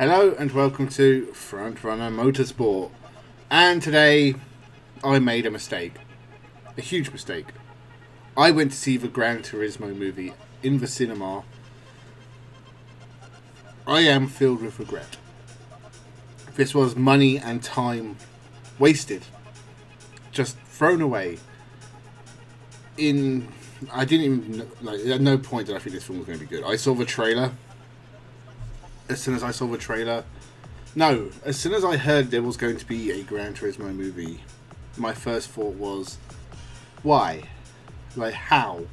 Hello and welcome to Frontrunner Motorsport. And today I made a mistake. A huge mistake. I went to see the Gran Turismo movie in the cinema. I am filled with regret. This was money and time wasted. Just thrown away. I didn't even, at no point did I think this film was going to be good. I saw the trailer. As soon as I saw the trailer, as soon as I heard there was going to be a Gran Turismo movie, my first thought was, why? How?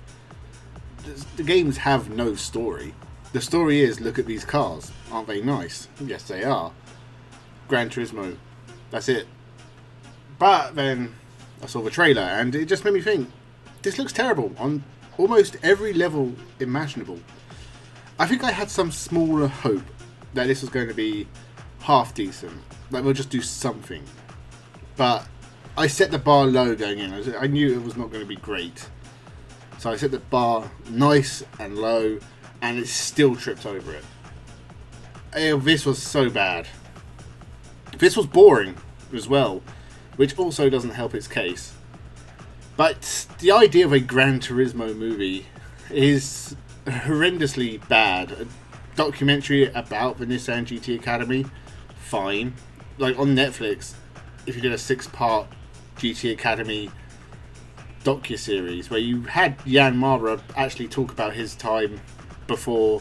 The games have no story. The story is, look at these cars. Aren't they nice? Yes, they are. Gran Turismo. That's it. But then I saw the trailer and it just made me think, this looks terrible on almost every level imaginable. I think I had some smaller hope that this was going to be half decent. We'll just do something. But I set the bar low going in. I knew it was not going to be great. So I set the bar nice and low, and it still tripped over it. This was so bad. This was boring as well, which also doesn't help its case. But the idea of a Gran Turismo movie is horrendously bad. A documentary about the Nissan GT Academy, fine. On Netflix, if you did a 6-part GT Academy docu-series where you had Jann actually talk about his time before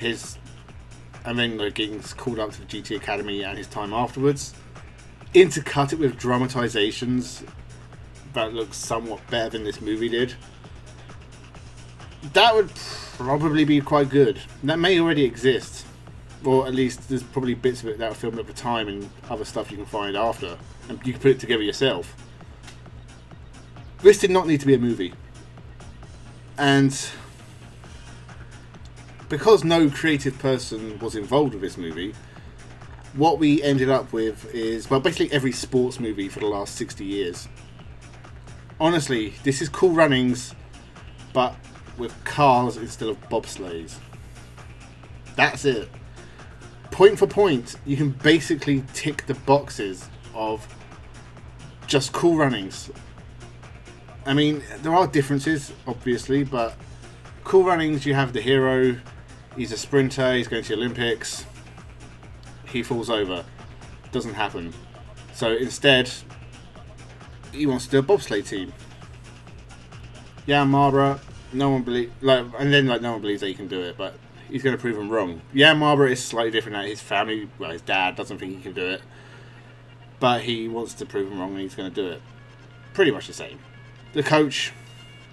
and then getting called up to the GT Academy and his time afterwards, intercut it with dramatizations that looks somewhat better than this movie did, that would probably be quite good. That may already exist, or at least there's probably bits of it that were filmed at the time and other stuff you can find after, and you can put it together yourself. This did not need to be a movie, and because no creative person was involved with this movie, what we ended up with is, basically every sports movie for the last 60 years. Honestly, this is Cool Runnings, but with cars instead of bobsleighs. That's it. Point for point, you can basically tick the boxes of just Cool Runnings. I mean, there are differences, obviously, but Cool Runnings, you have the hero, he's a sprinter, he's going to the Olympics, he falls over. Doesn't happen. So instead, he wants to do a bobsleigh team. Yeah, Mardenborough, no one believes, no one believes that he can do it, but he's going to prove them wrong. Yeah, Mardenborough is slightly different. That his family, his dad doesn't think he can do it, but he wants to prove them wrong, and he's going to do it. Pretty much the same. The coach,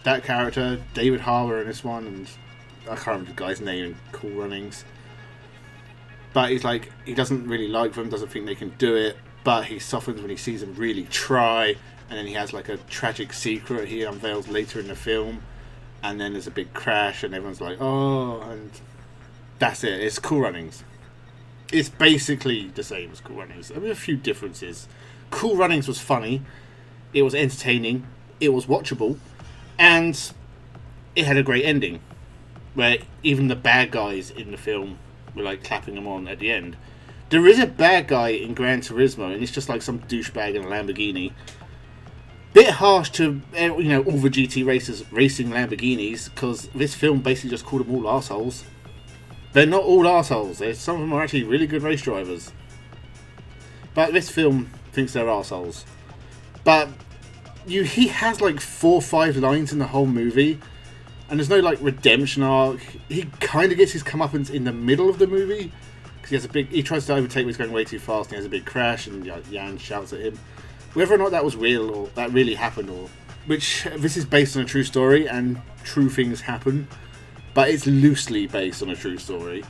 that character, David Harbour in this one, and I can't remember the guy's name in Cool Runnings, but he doesn't really like them, doesn't think they can do it, but he softens when he sees them really try. And then he has a tragic secret he unveils later in the film. And then there's a big crash and everyone's like, oh, and that's it. It's Cool Runnings. It's basically the same as Cool Runnings. I mean, a few differences. Cool Runnings was funny. It was entertaining. It was watchable. And it had a great ending. Where even the bad guys in the film were clapping them on at the end. There is a bad guy in Gran Turismo, and it's just some douchebag in a Lamborghini. Bit harsh to all the GT racers racing Lamborghinis, because this film basically just called them all arseholes. They're not all arseholes. Some of them are actually really good race drivers. But this film thinks they're arseholes. But he has 4 or 5 lines in the whole movie, and there's no redemption arc. He kind of gets his comeuppance in the middle of the movie, because he tries to overtake, but he's going way too fast, and he has a big crash, and Jann shouts at him. Whether or not that was real or that really happened, or this is based on a true story and true things happen, but it's loosely based on a true story.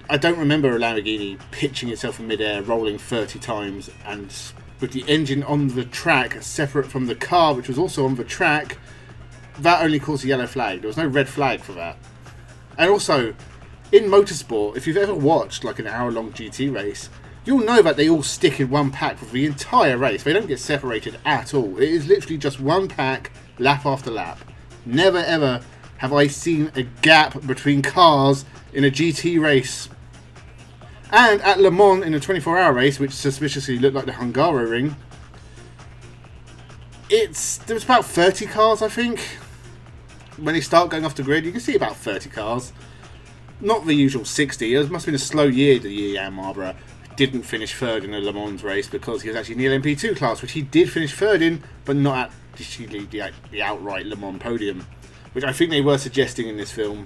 I don't remember a Lamborghini pitching itself in midair, rolling 30 times, and with the engine on the track separate from the car, which was also on the track. That only caused a yellow flag. There was no red flag for that. And also, in Motorsport, if you've ever watched an hour-long GT race, you'll know that they all stick in one pack for the entire race. They don't get separated at all. It is literally just one pack, lap after lap. Never ever have I seen a gap between cars in a GT race. And at Le Mans in a 24-hour race, which suspiciously looked like the Hungaroring, there was about 30 cars, I think. When they start going off the grid, you can see about 30 cars. Not the usual 60. It must have been a slow year the year Jann Mardenborough didn't finish third in a Le Mans race, because he was actually in the LMP2 class, which he did finish third in, but not at the outright Le Mans podium, which I think they were suggesting in this film.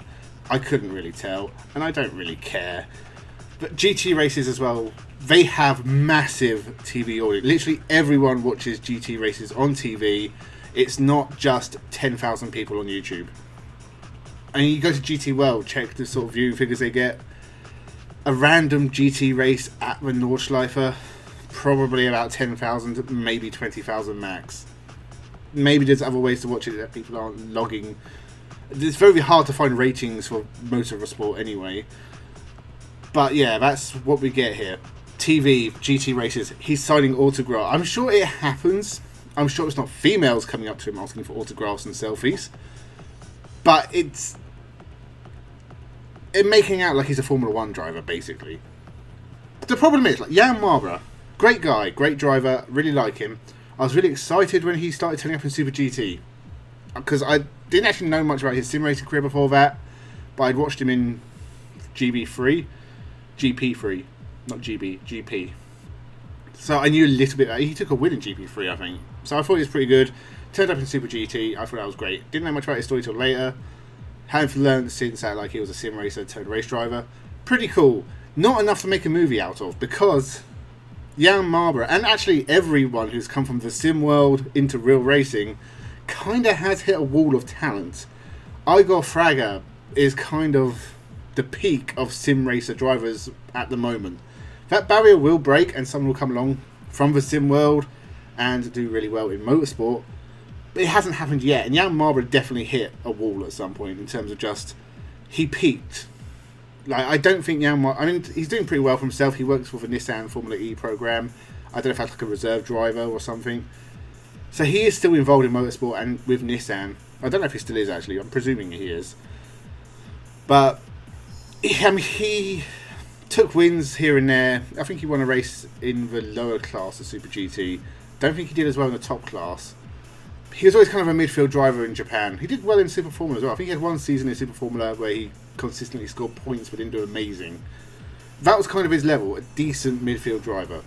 I couldn't really tell, and I don't really care. But GT races as well, they have massive TV audience. Literally everyone watches GT races on TV. It's not just 10,000 people on YouTube. And you go to GT World, check the sort of viewing figures they get. A random GT race at the Nordschleife, probably about 10,000, maybe 20,000 max. Maybe there's other ways to watch it that people aren't logging. It's very hard to find ratings for motorsport anyway. But yeah, that's what we get here. TV, GT races, he's signing autographs. I'm sure it happens. I'm sure it's not females coming up to him asking for autographs and selfies. But it's making out like he's a Formula 1 driver, basically. The problem is, like, Jann Mardenborough, great guy, great driver, really like him. I was really excited when he started turning up in Super GT, because I didn't actually know much about his sim racing career before that, but I'd watched him in GP3, not GP. So I knew a little bit. He took a win in GP3, I think. So I thought he was pretty good. Turned up in Super GT. I thought that was great. Didn't know much about his story till later. Have learned since that like he was a sim racer turned race driver. Pretty cool. Not enough to make a movie out of, because Jann Mardenborough, and actually everyone who's come from the sim world into real racing, kind of has hit a wall of talent. Igor Fraga is kind of the peak of sim racer drivers at the moment. That barrier will break and someone will come along from the sim world and do really well in motorsport. But it hasn't happened yet, and Jann Mardenborough definitely hit a wall at some point in terms of just, he peaked. Like, I don't think I mean, he's doing pretty well for himself. He works for the Nissan Formula E program. I don't know if that's like a reserve driver or something. So he is still involved in motorsport and with Nissan. I don't know if he still is, actually. I'm presuming he is. But he took wins here and there. I think he won a race in the lower class of Super GT. Don't think he did as well in the top class. He was always kind of a midfield driver in Japan. He did well in Super Formula as well. I think he had one season in Super Formula where he consistently scored points but didn't do amazing. That was kind of his level, a decent midfield driver.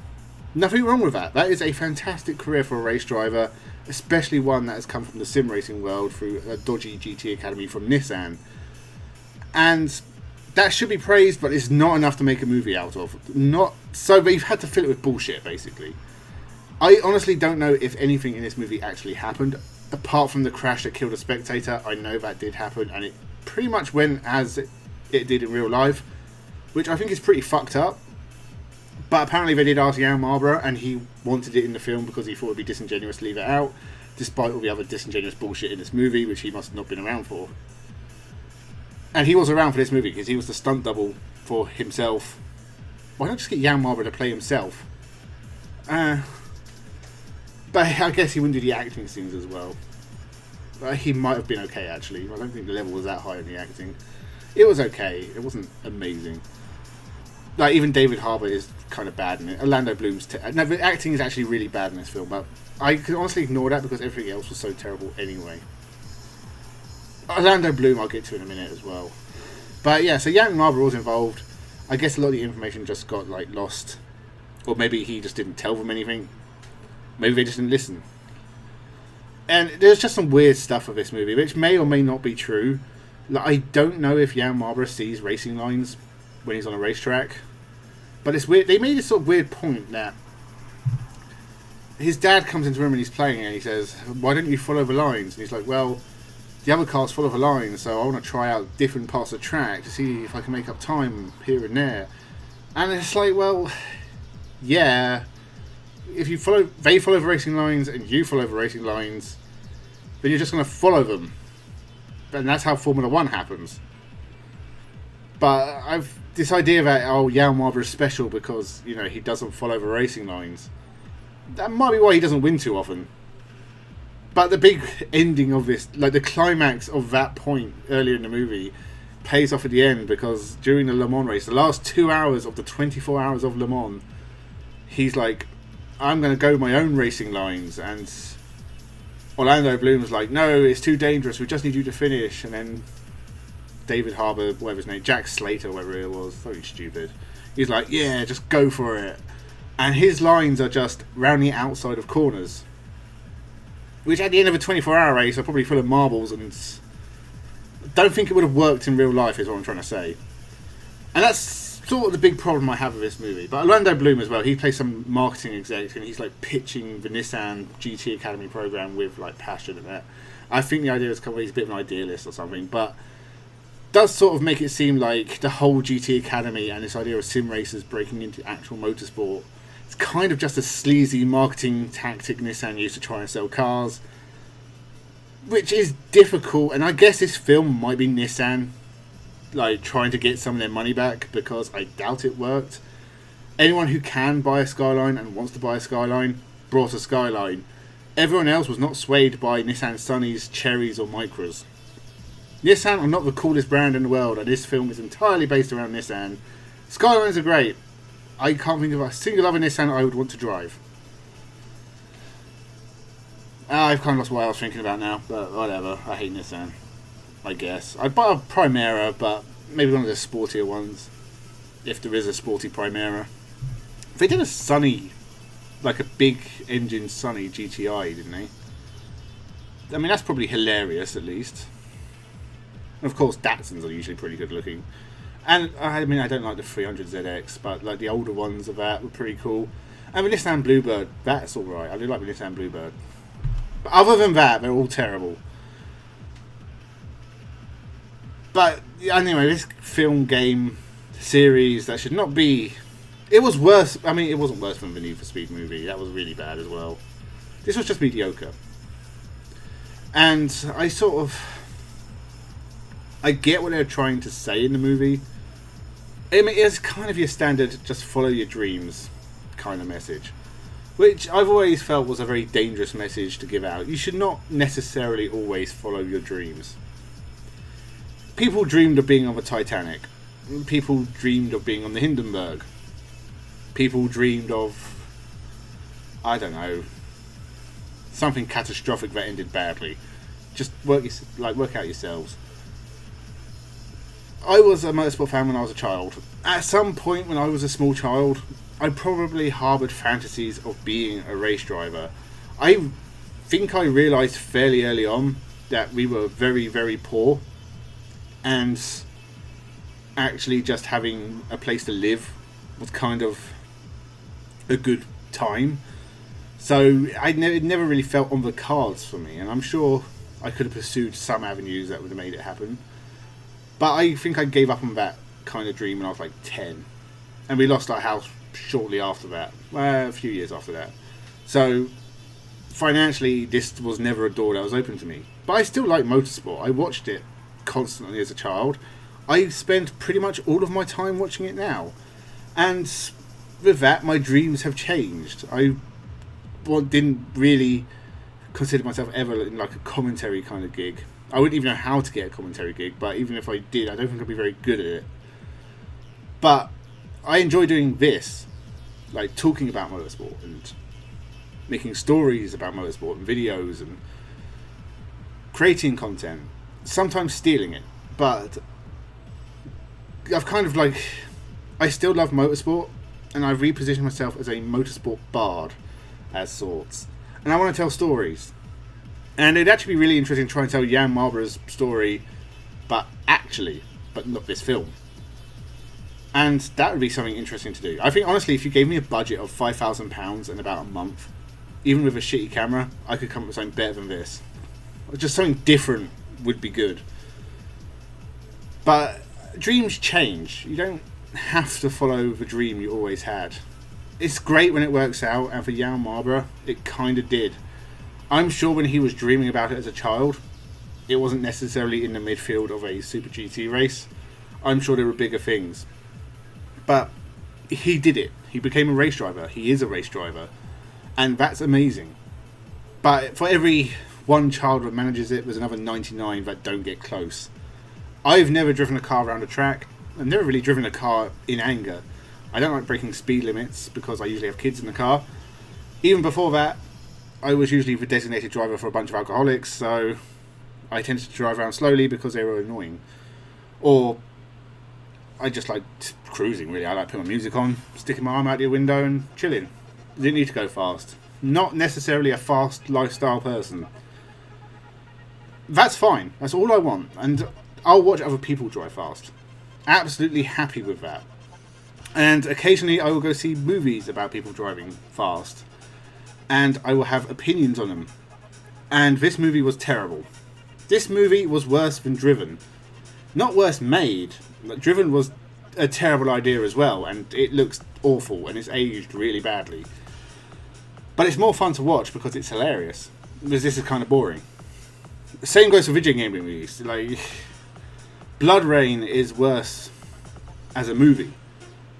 Nothing wrong with that. That is a fantastic career for a race driver, especially one that has come from the sim racing world through a dodgy GT academy from Nissan. And that should be praised, but it's not enough to make a movie out of. But you've had to fill it with bullshit, basically. I honestly don't know if anything in this movie actually happened, apart from the crash that killed a spectator. I know that did happen, and it pretty much went as it did in real life, which I think is pretty fucked up. But apparently they did ask Jann Mardenborough, and he wanted it in the film because he thought it would be disingenuous to leave it out, despite all the other disingenuous bullshit in this movie, which he must have not been around for. And he was around for this movie because he was the stunt double for himself. Why not just get Jann Mardenborough to play himself? But I guess he wouldn't do the acting scenes as well. He might have been okay, actually. I don't think the level was that high in the acting. It was okay. It wasn't amazing. Like, even David Harbour is kind of bad in it. Orlando Bloom's... No, the acting is actually really bad in this film, but I could honestly ignore that because everything else was so terrible anyway. Orlando Bloom I'll get to in a minute as well. But yeah, so Jann Mardenborough was involved. I guess a lot of the information just got, like, lost. Or maybe he just didn't tell them anything. Maybe they just didn't listen. And there's just some weird stuff of this movie, which may or may not be true. Like, I don't know if Jann Mardenborough sees racing lines when he's on a racetrack. But it's weird. They made this sort of weird point that his dad comes into the room and he's playing and he says, "Why don't you follow the lines?" And he's like, "Well, the other cars follow the lines, so I want to try out different parts of the track to see if I can make up time here and there." And it's like, well, yeah, if they follow the racing lines and you follow the racing lines, then you're just going to follow them. And that's how Formula 1 happens. But this idea that, Jann Mardenborough is special because, you know, he doesn't follow the racing lines, that might be why he doesn't win too often. But the big ending of this, like the climax of that point earlier in the movie, pays off at the end, because during the Le Mans race, the last 2 hours of the 24 hours of Le Mans, he's like, I'm going to go my own racing lines, and Orlando Bloom's like, no, it's too dangerous, we just need you to finish. And then David Harbour, whatever his name, Jack Slater, whatever it was, something stupid, he's like, yeah, just go for it. And his lines are just round the outside of corners, which at the end of a 24-hour race are probably full of marbles, and don't think it would have worked in real life, is what I'm trying to say. And that's sort of the big problem I have with this movie. But Orlando Bloom as well, he plays some marketing exec, and he's like pitching the Nissan GT Academy program with like passion and that. I think the idea is he's a bit of an idealist or something, but does sort of make it seem like the whole GT Academy and this idea of sim racers breaking into actual motorsport, it's kind of just a sleazy marketing tactic Nissan used to try and sell cars, which is difficult. And I guess this film might be Nissan like trying to get some of their money back, because I doubt it worked. Anyone who can buy a Skyline and wants to buy a Skyline brought a Skyline. Everyone else was not swayed by Nissan Sunnies, Cherries or Micras. Nissan are not the coolest brand in the world, and this film is entirely based around Nissan. Skylines are great. I can't think of a single other Nissan I would want to drive. I've kind of lost what I was thinking about now, but whatever. I hate Nissan, I guess. I'd buy a Primera, but maybe one of the sportier ones, if there is a sporty Primera. They did a Sunny, like a big engine Sunny GTI, didn't they? I mean, that's probably hilarious, at least. And of course, Datsuns are usually pretty good looking. And I mean, I don't like the 300ZX, but like the older ones of that were pretty cool. And the Nissan Bluebird, that's alright. I do like the Nissan Bluebird. But other than that, they're all terrible. But anyway, this film game series that should not be... It was worse. I mean, it wasn't worse than the Need for Speed movie. That was really bad as well. This was just mediocre. And I sort of... I get what they're trying to say in the movie. I mean, it's kind of your standard just follow your dreams kind of message, which I've always felt was a very dangerous message to give out. You should not necessarily always follow your dreams. People dreamed of being on the Titanic. People dreamed of being on the Hindenburg. People dreamed of, I don't know, something catastrophic that ended badly. Just work out yourselves. I was a motorsport fan when I was a child. At some point when I was a small child, I probably harboured fantasies of being a race driver. I think I realised fairly early on that we were very, very poor, and actually just having a place to live was kind of a good time. So it never really felt on the cards for me, and I'm sure I could have pursued some avenues that would have made it happen. But I think I gave up on that kind of dream when I was like 10. And we lost our house shortly after that. A few years after that. So, financially, this was never a door that was open to me. But I still like motorsport. I watched it constantly as a child. I spend pretty much all of my time watching it now. And with that, my dreams have changed. I didn't really consider myself ever in like a commentary kind of gig. I wouldn't even know how to get a commentary gig, but even if I did, I don't think I'd be very good at it. But I enjoy doing this, like talking about motorsport and making stories about motorsport and videos and creating content, sometimes stealing it. But I've kind of like, I still love motorsport, and I've repositioned myself as a motorsport bard, as sorts. And I want to tell stories. And it'd actually be really interesting to try and tell Jann Mardenborough's story, but not this film. And that would be something interesting to do. I think, honestly, if you gave me a budget of £5,000 in about a month, even with a shitty camera, I could come up with something better than this. Just something different would be good. But dreams change. You don't have to follow the dream you always had. It's great when it works out, and for Jann Mardenborough, it kind of did. I'm sure when he was dreaming about it as a child, it wasn't necessarily in the midfield of a Super GT race. I'm sure there were bigger things. But he did it. He became a race driver. He is a race driver. And that's amazing. But for every one child that manages it, there's another 99 that don't get close. I've never driven a car around a track. I've never really driven a car in anger. I don't like breaking speed limits because I usually have kids in the car. Even before that, I was usually the designated driver for a bunch of alcoholics, so I tended to drive around slowly because they were annoying. Or I just like cruising, really. I like putting my music on, sticking my arm out the window and chilling. Didn't need to go fast. Not necessarily a fast lifestyle person. That's fine. That's all I want. And I'll watch other people drive fast. Absolutely happy with that. And occasionally I will go see movies about people driving fast. And I will have opinions on them. And this movie was terrible. This movie was worse than Driven. Not worse made. Driven was a terrible idea as well, and it looks awful, and it's aged really badly. But it's more fun to watch because it's hilarious. Because this is kind of boring. The same goes for video game movies. Like, Blood Rain is worse as a movie.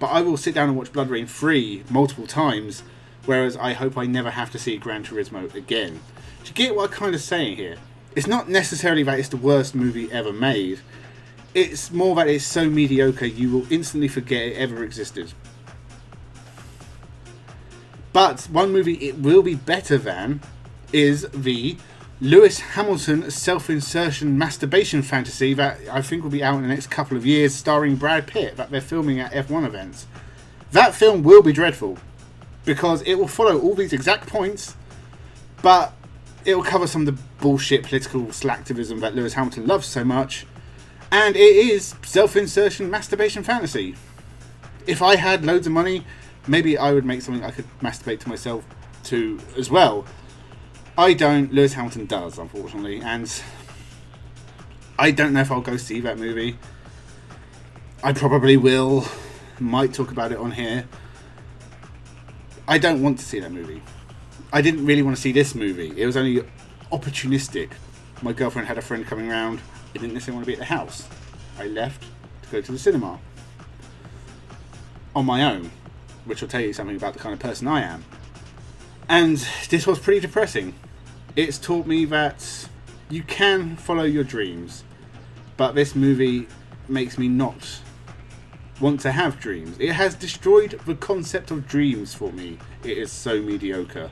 But I will sit down and watch Blood Rain 3 multiple times, whereas I hope I never have to see Gran Turismo again. Do you get what I'm kind of saying here? It's not necessarily that it's the worst movie ever made. It's more that it's so mediocre you will instantly forget it ever existed. But one movie it will be better than is the Lewis Hamilton self-insertion masturbation fantasy that I think will be out in the next couple of years, starring Brad Pitt, that they're filming at F1 events. That film will be dreadful because it will follow all these exact points, but it will cover some of the bullshit political slacktivism that Lewis Hamilton loves so much. And it is self-insertion masturbation fantasy. If I had loads of money, maybe I would make something I could masturbate to myself to as well. I don't. Lewis Hamilton does, unfortunately. And I don't know if I'll go see that movie. I probably will. Might talk about it on here. I don't want to see that movie. I didn't really want to see this movie. It was only opportunistic. My girlfriend had a friend coming around. I didn't necessarily want to be at the house. I left to go to the cinema. On my own. Which will tell you something about the kind of person I am. And this was pretty depressing. It's taught me that you can follow your dreams. But this movie makes me not want to have dreams. It has destroyed the concept of dreams for me. It is so mediocre.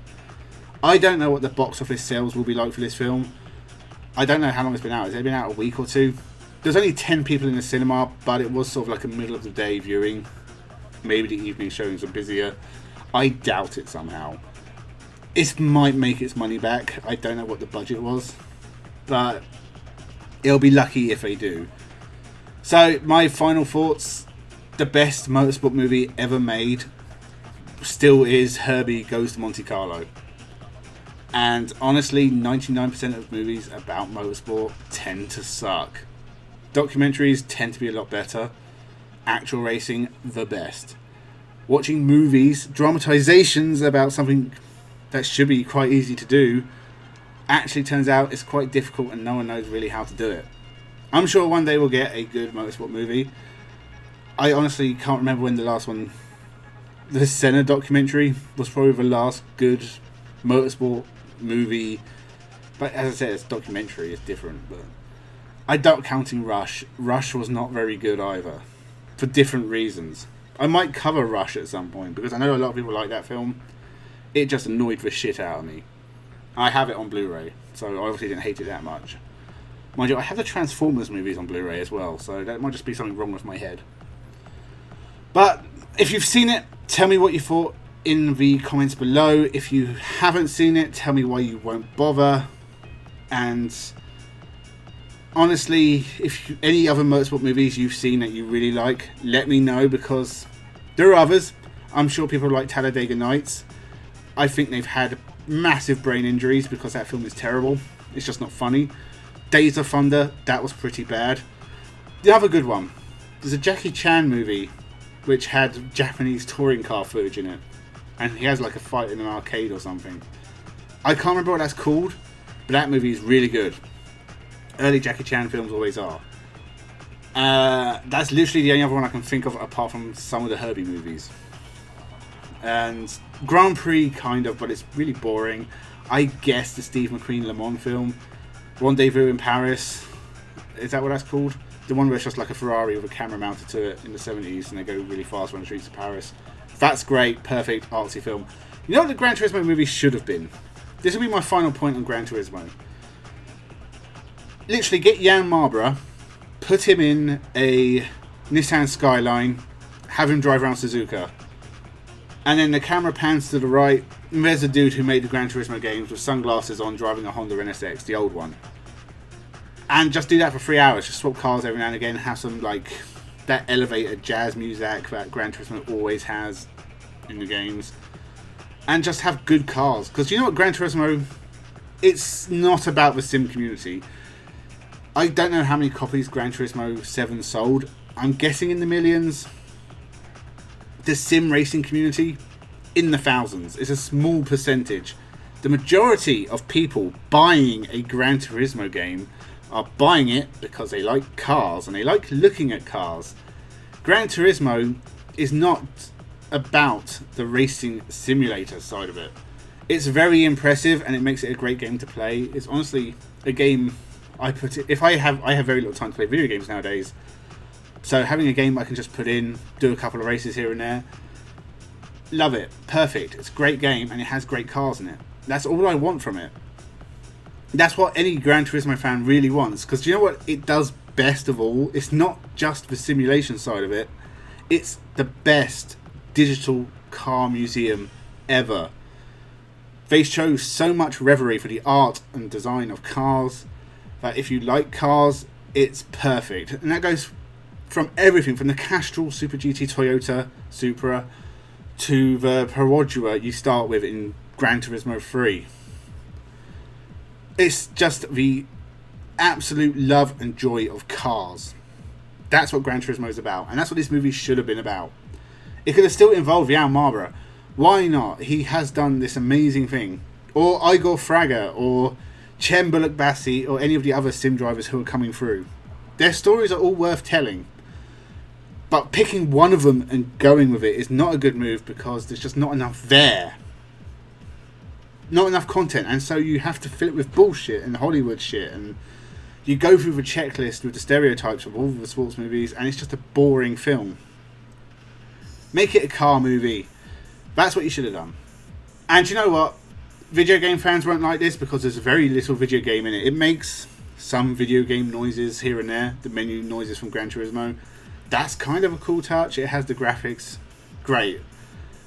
I don't know what the box office sales will be like for this film. I don't know how long it's been out. Has it been out a week or two? There's only 10 people in the cinema, but it was sort of like a middle of the day viewing. Maybe the evening showings are busier. I doubt it somehow. It might make its money back. I don't know what the budget was, but it'll be lucky if they do. So, my final thoughts. The best motorsport movie ever made still is Herbie Goes to Monte Carlo. And honestly, 99% of movies about motorsport tend to suck. Documentaries tend to be a lot better. Actual racing, the best. Watching movies, dramatizations about something that should be quite easy to do, actually turns out it's quite difficult and no one knows really how to do it. I'm sure one day we'll get a good motorsport movie. I honestly can't remember when the last one... The Senna documentary was probably the last good motorsport movie. But as I said, it's documentary, it's different. But I doubt counting Rush. Rush was not very good either. For different reasons. I might cover Rush at some point because I know a lot of people like that film. It just annoyed the shit out of me. I have it on Blu-ray, so I obviously didn't hate it that much. Mind you, I have the Transformers movies on Blu-ray as well, so that might just be something wrong with my head. But if you've seen it, tell me what you thought in the comments below. If you haven't seen it, tell me why you won't bother. And honestly, if any other motorsport movies you've seen that you really like, let me know, because there are others. I'm sure people like Talladega Nights. I think they've had massive brain injuries because that film is terrible. It's just not funny. Days of Thunder, that was pretty bad. The other good one, there's a Jackie Chan movie which had Japanese touring car footage in it. And he has like a fight in an arcade or something. I can't remember what that's called, but that movie is really good. Early Jackie Chan films always are. That's literally the only other one I can think of apart from some of the Herbie movies. And Grand Prix kind of, but it's really boring. I guess the Steve McQueen Le Mans film, Rendezvous in Paris, is that what that's called? The one where it's just like a Ferrari with a camera mounted to it in the 70s and they go really fast on the streets of Paris. That's great, perfect, artsy film. You know what the Gran Turismo movie should have been? This will be my final point on Gran Turismo. Literally, get Jann Mardenborough, put him in a Nissan Skyline, have him drive around Suzuka, and then the camera pans to the right, and there's a dude who made the Gran Turismo games with sunglasses on driving a Honda NSX, the old one. And just do that for 3 hours, just swap cars every now and again, have some like that elevated jazz music that Gran Turismo always has in the games, and just have good cars. Because you know what, Gran Turismo, it's not about the sim community. I don't know how many copies Gran Turismo 7 sold. I'm guessing in the millions. The sim racing community, in the thousands. It's a small percentage. The majority of people buying a Gran Turismo game are buying it because they like cars and they like looking at cars. Gran Turismo is not about the racing simulator side of it. It's very impressive and it makes it a great game to play. It's honestly a game I have very little time to play video games nowadays. So having a game I can just put in, do a couple of races here and there, love it, perfect. It's a great game and it has great cars in it. That's all I want from it. That's what any Gran Turismo fan really wants, because you know what it does best of all? It's not just the simulation side of it, it's the best digital car museum ever. They show so much reverie for the art and design of cars that if you like cars, it's perfect. And that goes from everything from the Castrol Super GT Toyota Supra to the Perodua you start with in Gran Turismo 3. It's just the absolute love and joy of cars. That's what Gran Turismo is about, and that's what this movie should have been about. It could have still involved Jann Mardenborough. Why not? He has done this amazing thing. Or Igor Fraga, or Cem Bullock-Bassi, or any of the other sim drivers who are coming through. Their stories are all worth telling. But picking one of them and going with it is not a good move because there's just not enough there. Not enough content, and so you have to fill it with bullshit and Hollywood shit, and you go through the checklist with the stereotypes of all the sports movies, and it's just a boring film. Make it a car movie. That's what you should have done. And you know what? Video game fans won't like this because there's very little video game in it. It makes some video game noises here and there, the menu noises from Gran Turismo. That's kind of a cool touch. It has the graphics. Great.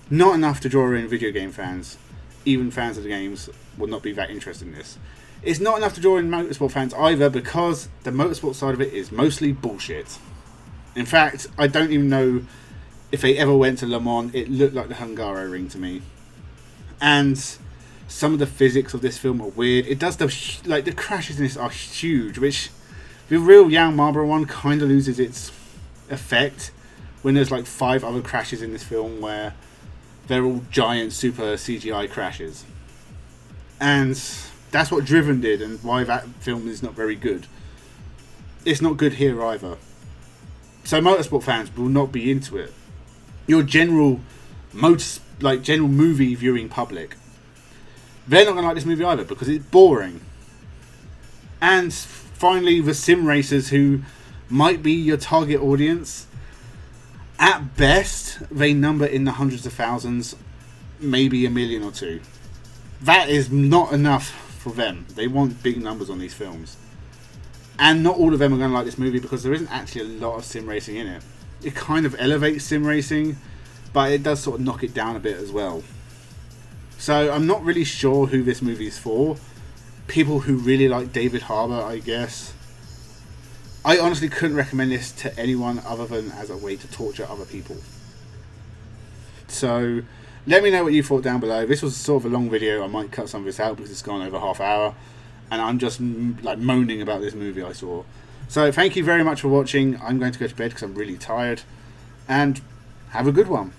Not enough to draw in video game fans. Even fans of the games will not be that interested in this. It's not enough to draw in motorsport fans either because the motorsport side of it is mostly bullshit. In fact, I don't even know if they ever went to Le Mans. It looked like the Hungaroring to me. And some of the physics of this film are weird. It does the crashes in this are huge, which the real Jann Mardenborough one kind of loses its effect when there's like 5 other crashes in this film where they're all giant super CGI crashes. And that's what Driven did and why that film is not very good. It's not good here either. So motorsport fans will not be into it. Your general movie viewing public, they're not going to like this movie either because it's boring. And finally, the sim racers who might be your target audience, at best, they number in the hundreds of thousands, maybe 1 million or 2. That is not enough for them. They want big numbers on these films. And not all of them are going to like this movie because there isn't actually a lot of sim racing in it. It kind of elevates sim racing, but it does sort of knock it down a bit as well. So I'm not really sure who this movie is for. People who really like David Harbour, I guess. I honestly couldn't recommend this to anyone other than as a way to torture other people. So let me know what you thought down below. This was sort of a long video. I might cut some of this out because it's gone over half hour. And I'm just like moaning about this movie I saw. So thank you very much for watching. I'm going to go to bed because I'm really tired. And have a good one.